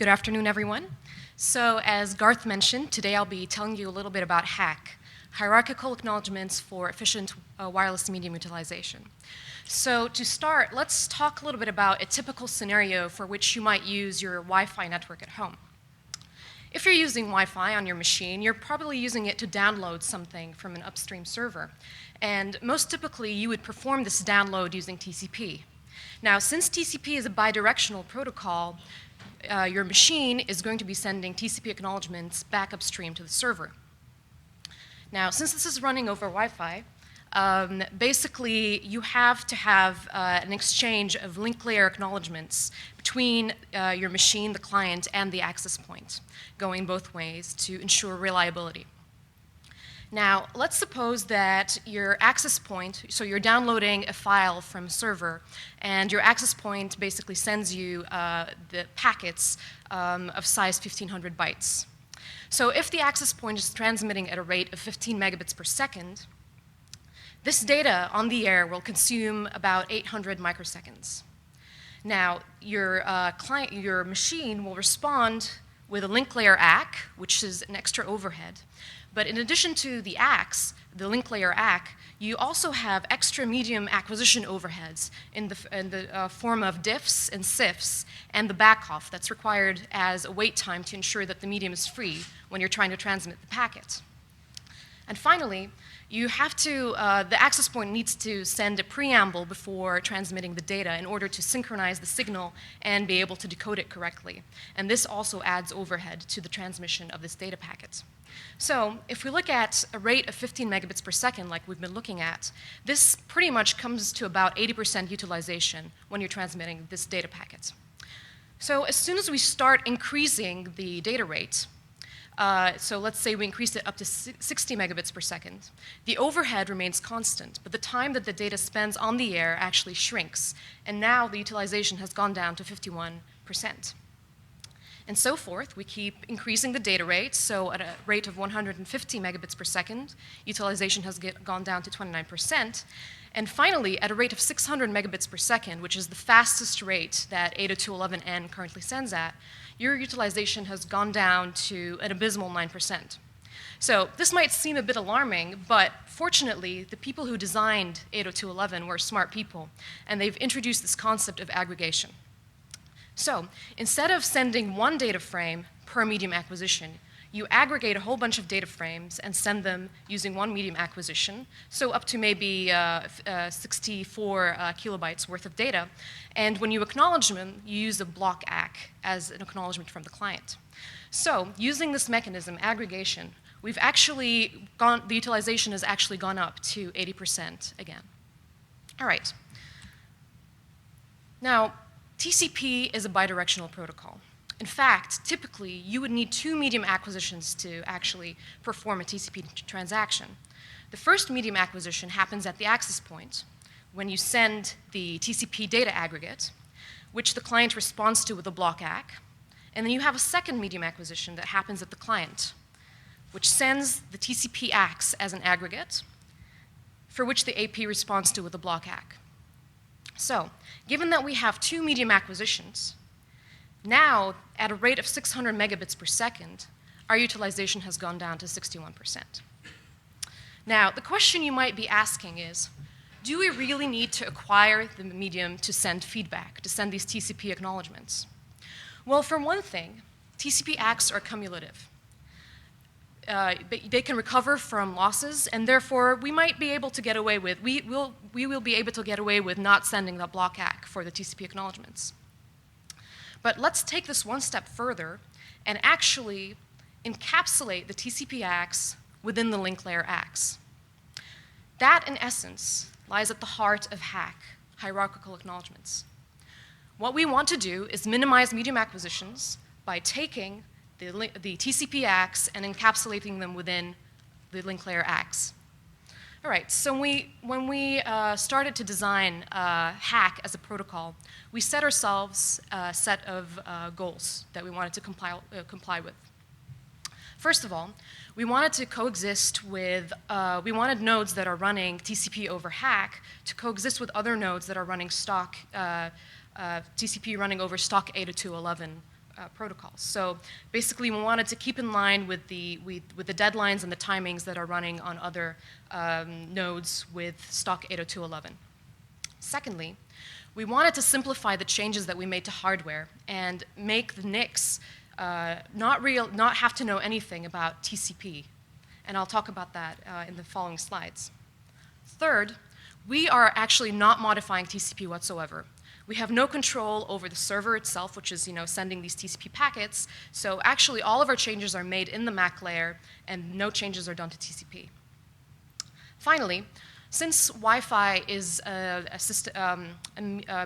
Good afternoon, everyone. So as Garth mentioned, today I'll be telling you a little bit about HACK, Hierarchical Acknowledgments for Efficient Wireless Medium Utilization. So to start, let's talk a little bit about a typical scenario for which you might use your Wi-Fi network at home. If you're using Wi-Fi on your machine, you're probably using it to download something from an upstream server. And most typically, you would perform this download using TCP. Now, since TCP is a bidirectional protocol, your machine is going to be sending TCP acknowledgments back upstream to the server. Now, since this is running over Wi-Fi, basically you have to have an exchange of link layer acknowledgments between your machine, the client, and the access point, going both ways to ensure reliability. Now, let's suppose that your access point, so you're downloading a file from a server, and your access point basically sends you the packets of size 1500 bytes. So if the access point is transmitting at a rate of 15 megabits per second, this data on the air will consume about 800 microseconds. Now, your machine will respond with a link layer ACK, which is an extra overhead. But in addition to the ACKs, the link layer ACK, you also have extra medium acquisition overheads in the form of diffs and CIFs and the backoff that's required as a wait time to ensure that the medium is free when you're trying to transmit the packet. And finally, you have to, the access point needs to send a preamble before transmitting the data in order to synchronize the signal and be able to decode it correctly. And this also adds overhead to the transmission of this data packet. So if we look at a rate of 15 megabits per second like we've been looking at, this pretty much comes to about 80% utilization when you're transmitting this data packet. So as soon as we start increasing the data rate, so let's say we increase it up to 60 megabits per second, the overhead remains constant, but the time that the data spends on the air actually shrinks, and now the utilization has gone down to 51%. And so forth, we keep increasing the data rate, so at a rate of 150 megabits per second, utilization has gone down to 29%. And finally, at a rate of 600 megabits per second, which is the fastest rate that 802.11n currently sends at, your utilization has gone down to an abysmal 9%. So this might seem a bit alarming, but fortunately, the people who designed 802.11 were smart people, and they've introduced this concept of aggregation. So instead of sending one data frame per medium acquisition, you aggregate a whole bunch of data frames and send them using one medium acquisition, so up to maybe 64 kilobytes worth of data. And when you acknowledge them, you use a block ACK as an acknowledgement from the client. So using this mechanism, aggregation, we've actually the utilization has actually gone up to 80% again. All right. Now, TCP is a bidirectional protocol. In fact, typically, you would need two medium acquisitions to actually perform a TCP transaction. The first medium acquisition happens at the access point when you send the TCP data aggregate, which the client responds to with a block ACK. And then you have a second medium acquisition that happens at the client, which sends the TCP ACKs as an aggregate, for which the AP responds to with a block ACK. So, given that we have two medium acquisitions, now, at a rate of 600 megabits per second, our utilization has gone down to 61%. Now, the question you might be asking is, do we really need to acquire the medium to send feedback, to send these TCP acknowledgments? Well, for one thing, TCP ACKs are cumulative. They can recover from losses, and therefore we might be able to get away with, we will be able to get away with not sending that block ACK for the TCP acknowledgments. But let's take this one step further and actually encapsulate the TCP ACKs within the link layer ACKs. That, in essence, lies at the heart of HACK, hierarchical acknowledgments. What we want to do is minimize medium acquisitions by taking the TCP ACKs and encapsulating them within the link layer ACKs. All right, so when we started to design HACK as a protocol, we set ourselves a set of goals that we wanted to comply with. First of all, we wanted to coexist with, we wanted nodes that are running TCP over HACK to coexist with other nodes that are running stock, TCP running over stock 802.11 protocols. So basically, we wanted to keep in line with the deadlines and the timings that are running on other nodes with stock 802.11. Secondly, we wanted to simplify the changes that we made to hardware and make the NICs not have to know anything about TCP. And I'll talk about that in the following slides. Third, we are actually not modifying TCP whatsoever. We have no control over the server itself, which is sending these TCP packets. So actually, all of our changes are made in the MAC layer, and no changes are done to TCP. Finally, since Wi-Fi is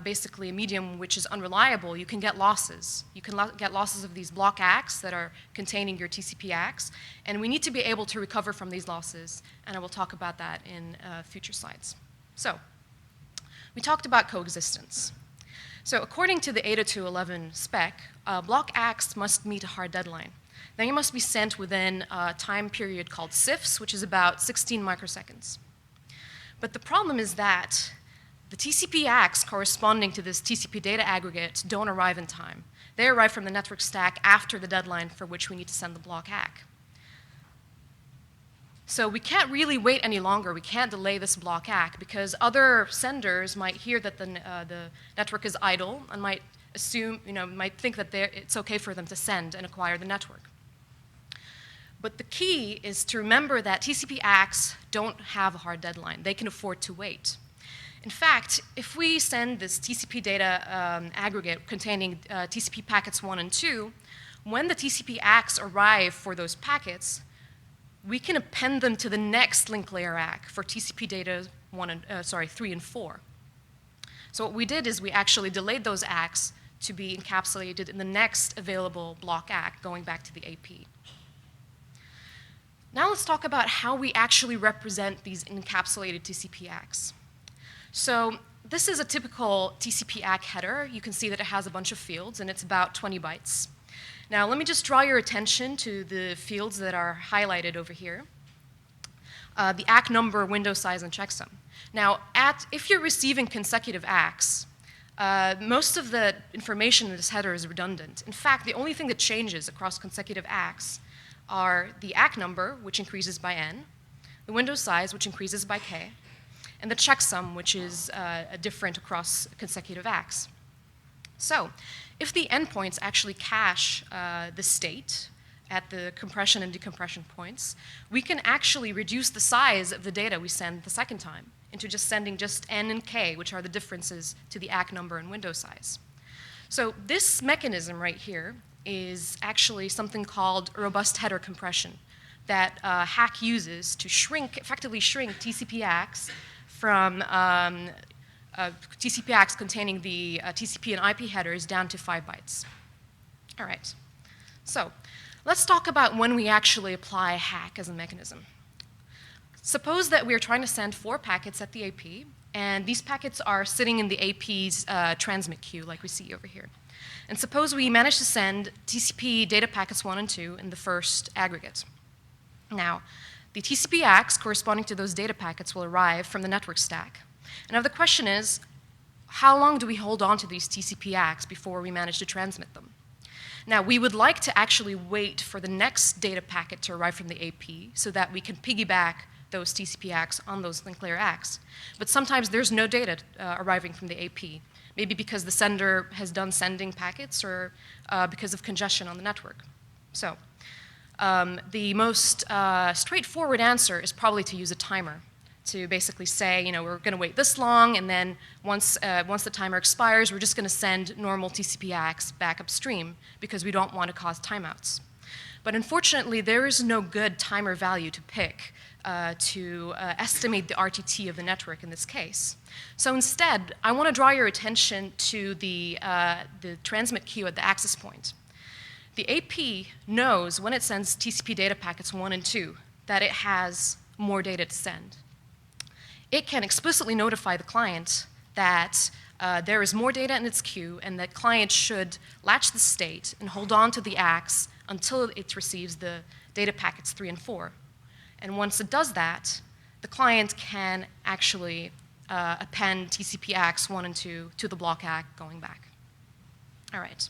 basically a medium which is unreliable, you can get losses. You can get losses of these block ACKs that are containing your TCP ACKs, and we need to be able to recover from these losses, and I will talk about that in future slides. So, we talked about coexistence. So according to the 802.11 spec, block ACKs must meet a hard deadline. They must be sent within a time period called CIFS, which is about 16 microseconds. But the problem is that the TCP ACKs corresponding to this TCP data aggregate don't arrive in time. They arrive from the network stack after the deadline for which we need to send the block ACK. So we can't really wait any longer. We can't delay this block ACK because other senders might hear that the network is idle and might assume, might think that it's okay for them to send and acquire the network. But the key is to remember that TCP ACKs don't have a hard deadline. They can afford to wait. In fact, if we send this TCP data aggregate containing TCP packets 1 and 2, when the TCP ACKs arrive for those packets, we can append them to the next link layer ACK for TCP data 3 and 4. So what we did is we actually delayed those ACKs to be encapsulated in the next available block ACK going back to the AP. Now let's talk about how we actually represent these encapsulated TCP ACKs. So this is a typical TCP ACK header. You can see that it has a bunch of fields, and it's about 20 bytes. Now, let me just draw your attention to the fields that are highlighted over here. The ACK number, window size, and checksum. Now, if you're receiving consecutive ACKs, most of the information in this header is redundant. In fact, the only thing that changes across consecutive ACKs are the ACK number, which increases by n, the window size, which increases by k, and the checksum, which is different across consecutive ACKs. So, if the endpoints actually cache the state at the compression and decompression points, we can actually reduce the size of the data we send the second time into just sending just n and k, which are the differences to the ACK number and window size. So this mechanism right here is actually something called robust header compression that hack uses to effectively shrink TCP ACKs from TCP ACKs containing the TCP and IP headers down to 5 bytes. All right, so let's talk about when we actually apply hack as a mechanism. Suppose that we're trying to send 4 packets at the AP, and these packets are sitting in the AP's transmit queue, like we see over here. And suppose we manage to send TCP data packets 1 and 2 in the first aggregate. Now, the TCP ACKs corresponding to those data packets will arrive from the network stack. And now the question is, how long do we hold on to these TCP ACKs before we manage to transmit them? Now, we would like to actually wait for the next data packet to arrive from the AP so that we can piggyback those TCP ACKs on those link layer ACKs. But sometimes there's no data arriving from the AP, maybe because the sender has done sending packets or because of congestion on the network. So the most straightforward answer is probably to use a timer to basically say, we're going to wait this long, and then once the timer expires, we're just going to send normal TCP ACKs back upstream because we don't want to cause timeouts. But unfortunately, there is no good timer value to pick to estimate the RTT of the network in this case. So instead, I want to draw your attention to the transmit queue at the access point. The AP knows when it sends TCP data packets 1 and 2 that it has more data to send. It can explicitly notify the client that there is more data in its queue and that client should latch the state and hold on to the ACKs until it receives the data packets 3 and 4. And once it does that, the client can actually append TCP ACKs 1 and 2 to the block ACK going back. All right.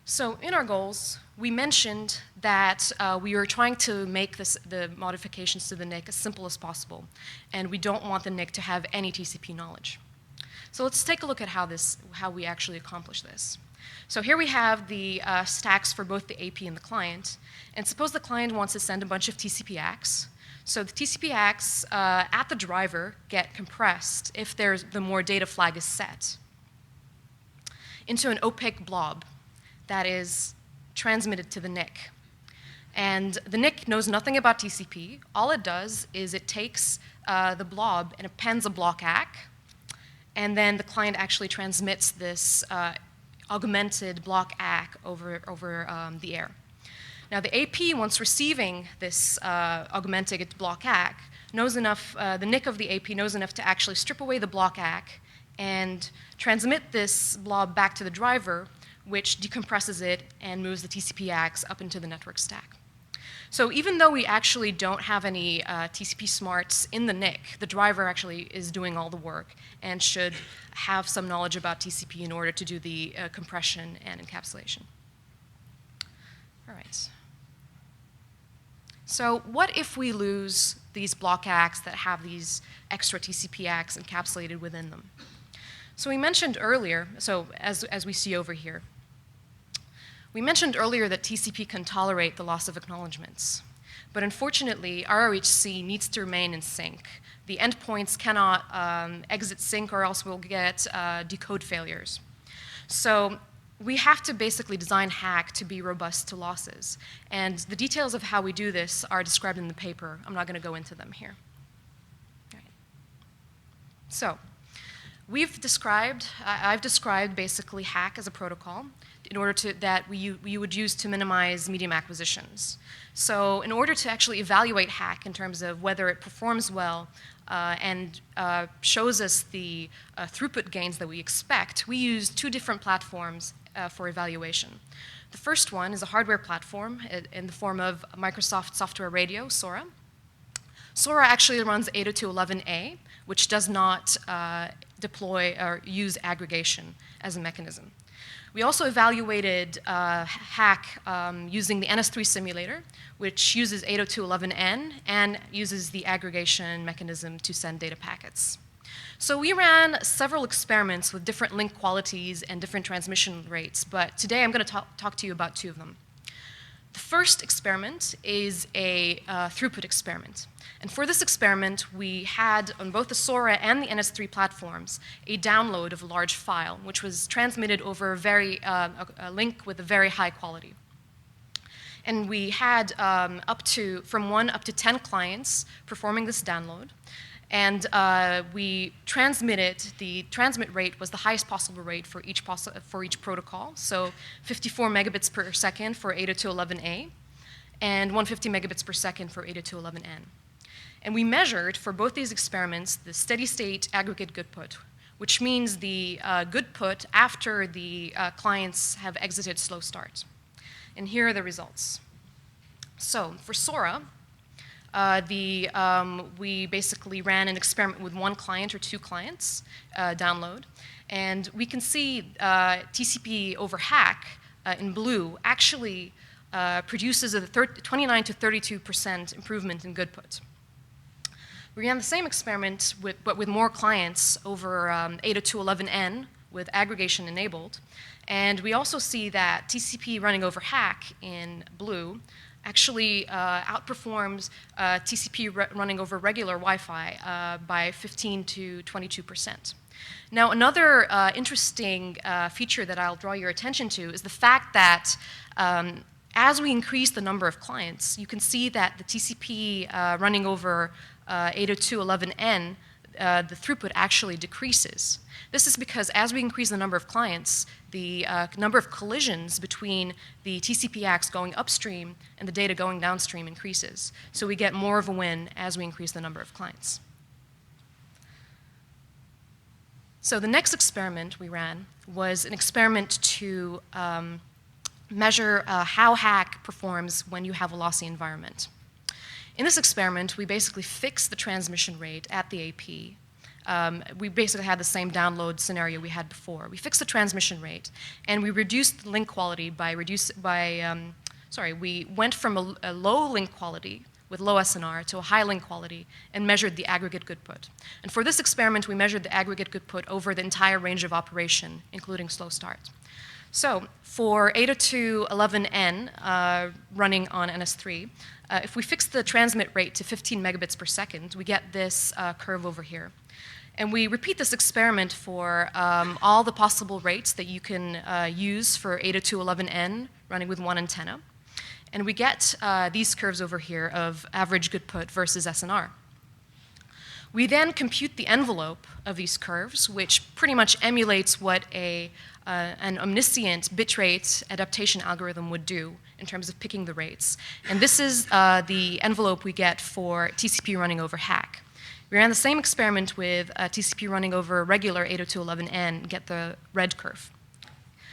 So in our goals, we mentioned that we were trying to make the modifications to the NIC as simple as possible, and we don't want the NIC to have any TCP knowledge. So let's take a look at how we actually accomplish this. So here we have the stacks for both the AP and the client, and suppose the client wants to send a bunch of TCP ACKs. So the TCP ACKs at the driver get compressed if the more data flag is set into an opaque blob that is transmitted to the NIC. And the NIC knows nothing about TCP. All it does is it takes the blob and appends a block ACK, and then the client actually transmits this augmented block ACK over the air. Now the AP, once receiving this augmented block ACK, knows enough, the NIC of the AP knows enough to actually strip away the block ACK and transmit this blob back to the driver, which decompresses it and moves the TCP ACKs up into the network stack. So even though we actually don't have any TCP smarts in the NIC, the driver actually is doing all the work and should have some knowledge about TCP in order to do the compression and encapsulation. All right. So what if we lose these block ACKs that have these extra TCP ACKs encapsulated within them? So we mentioned earlier, so as we see over here, we mentioned earlier that TCP can tolerate the loss of acknowledgments. But unfortunately, ROHC needs to remain in sync. The endpoints cannot exit sync or else we'll get decode failures. So we have to basically design hack to be robust to losses. And the details of how we do this are described in the paper. I'm not going to go into them here. All right. So I've described basically hack as a protocol in order that we would use to minimize medium acquisitions. So in order to actually evaluate hack in terms of whether it performs well and shows us the throughput gains that we expect, we use two different platforms for evaluation. The first one is a hardware platform in the form of Microsoft Software Radio, SoRa. SoRa actually runs 802.11a, which does not deploy or use aggregation as a mechanism. We also evaluated hack using the NS3 simulator, which uses 802.11n and uses the aggregation mechanism to send data packets. So we ran several experiments with different link qualities and different transmission rates, but today I'm going to talk to you about two of them. The first experiment is a throughput experiment. And for this experiment, we had on both the SoRa and the NS3 platforms a download of a large file, which was transmitted over a link with a very high quality. And we had from 1 up to 10 clients performing this download. And we transmitted, the transmit rate was the highest possible rate for each protocol, so 54 megabits per second for 802.11a and 150 megabits per second for 802.11n. And we measured for both these experiments the steady state aggregate good put, which means the good put after the clients have exited slow start. And here are the results. So for SoRa, we basically ran an experiment with one client or two clients download, and we can see TCP over hack in blue actually produces a 29 to 32% improvement in good put. We ran the same experiment but with more clients over 802.11n with aggregation enabled, and we also see that TCP running over hack in blue actually outperforms TCP running over regular Wi-Fi by 15 to 22%. Now, another interesting feature that I'll draw your attention to is the fact that as we increase the number of clients, you can see that the TCP running over 802.11n, the throughput actually decreases. This is because as we increase the number of clients, the number of collisions between the TCP ACKs going upstream and the data going downstream increases. So we get more of a win as we increase the number of clients. So the next experiment we ran was an experiment to measure how hack performs when you have a lossy environment. In this experiment, we basically fixed the transmission rate at the AP we basically had the same download scenario we had before. We fixed the transmission rate, and we reduced the link quality we went from a low link quality with low SNR to a high link quality and measured the aggregate good put. And for this experiment, we measured the aggregate good put over the entire range of operation, including slow start. So for 802.11n running on NS3, if we fix the transmit rate to 15 megabits per second, we get this curve over here. And we repeat this experiment for all the possible rates that you can use for 802.11n running with one antenna. And we get these curves over here of average good put versus SNR. We then compute the envelope of these curves, which pretty much emulates what an omniscient bitrate adaptation algorithm would do in terms of picking the rates. And this is the envelope we get for TCP running over HACK. We ran the same experiment with TCP running over regular 802.11n and get the red curve.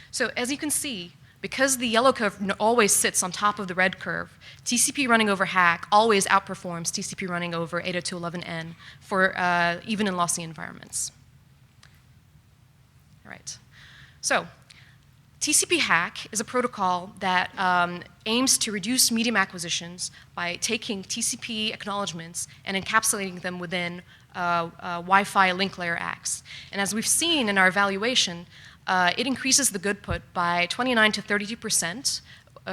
So as you can see, because the yellow curve always sits on top of the red curve, TCP running over HACK always outperforms TCP running over 802.11n for even in lossy environments. All right. So TCP ACK is a protocol that aims to reduce medium acquisitions by taking TCP acknowledgments and encapsulating them within Wi-Fi link layer ACKs. And as we've seen in our evaluation, it increases the good put by 29 to 32%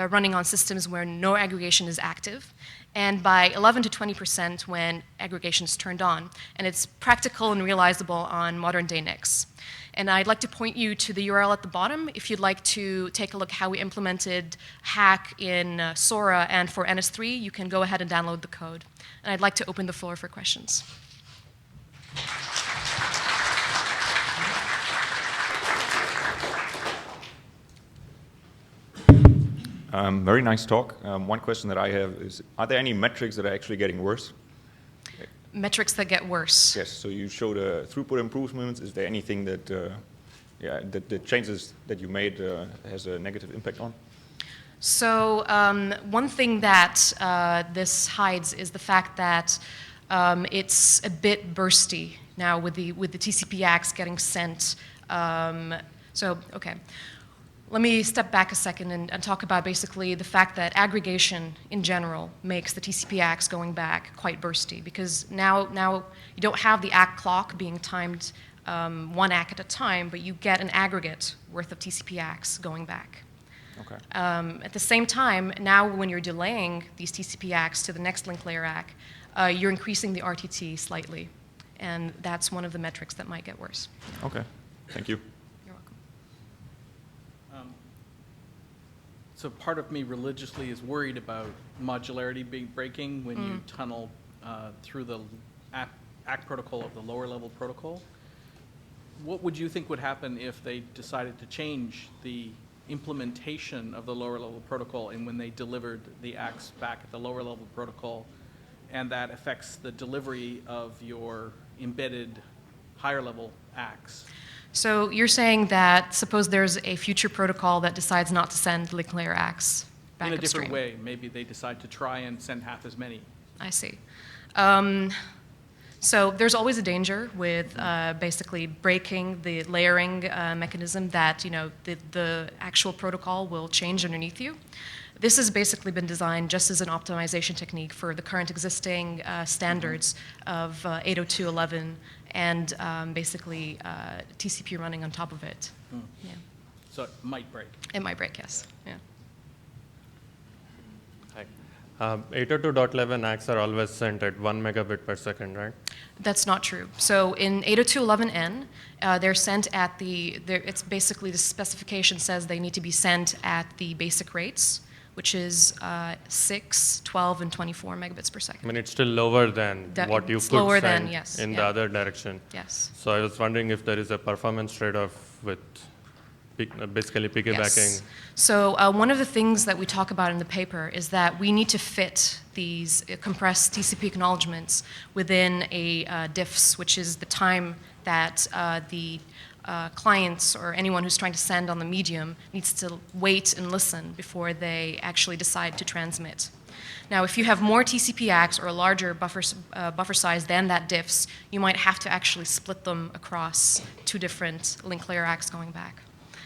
running on systems where no aggregation is active, and by 11 to 20% when aggregation is turned on. And it's practical and realizable on modern-day NICs. And I'd like to point you to the URL at the bottom if you'd like to take a look how we implemented HACK in SoRa and for NS3. You can go ahead and download the code. And I'd like to open the floor for questions. Very nice talk. One question that I have is, are there any metrics that are actually getting worse? Metrics that get worse. Yes, so you showed throughput improvements. Is there anything that, that the changes that you made has a negative impact on? So one thing that this hides is the fact that it's a bit bursty now with the TCP ACKs getting sent. Okay. Let me step back a second and talk about basically the fact that aggregation in general makes the TCP ACKs going back quite bursty, because now you don't have the ACK clock being timed one ACK at a time, but you get an aggregate worth of TCP ACKs going back. Okay. At the same time, now when you're delaying these TCP ACKs to the next link layer ACK, you're increasing the RTT slightly, and that's one of the metrics that might get worse. Okay, thank you. So part of me religiously is worried about modularity breaking when you tunnel through the ACK protocol of the lower level protocol. What would you think would happen if they decided to change the implementation of the lower level protocol and when they delivered the ACKs back at the lower level protocol, and that affects the delivery of your embedded higher level ACKs? So you're saying that suppose there's a future protocol that decides not to send link layer ACKs back in a upstream. different way. Maybe they decide to try and send half as many. I see. So there's always a danger with basically breaking the layering mechanism that the actual protocol will change underneath you. This has basically been designed just as an optimization technique for the current existing standards of 802.11 and basically TCP running on top of it. Yeah. So it might break. It might break, yes. Yeah. Hi. 802.11 ACKs are always sent at 1 megabit per second, right? That's not true. So in 802.11n, they're sent at it's basically the specification says they need to be sent at the basic rates, which is 6, 12, and 24 megabits per second. I mean, it's still lower than what you could send in the other direction. Yes. So I was wondering if there is a performance trade-off with basically piggybacking. Yes. So one of the things that we talk about in the paper is that we need to fit these compressed TCP acknowledgments within a diffs, which is the time that the clients or anyone who's trying to send on the medium needs to wait and listen before they actually decide to transmit. Now, if you have more TCP ACKs or a larger buffer size than that diffs, you might have to actually split them across two different link layer ACKs going back.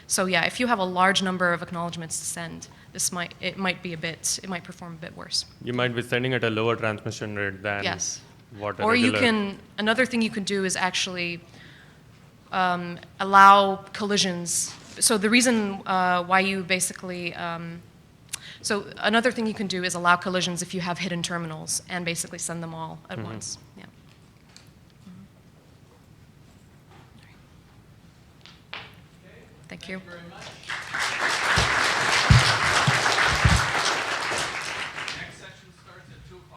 So yeah, if you have a large number of acknowledgments to send, it might perform a bit worse. You might be sending at a lower transmission rate than Yes. what a Or regular. another thing you can do is actually allow collisions. So the reason why you basically, so another thing you can do is allow collisions if you have hidden terminals and basically send them all at once. Yeah. Thank you. Thank you very much.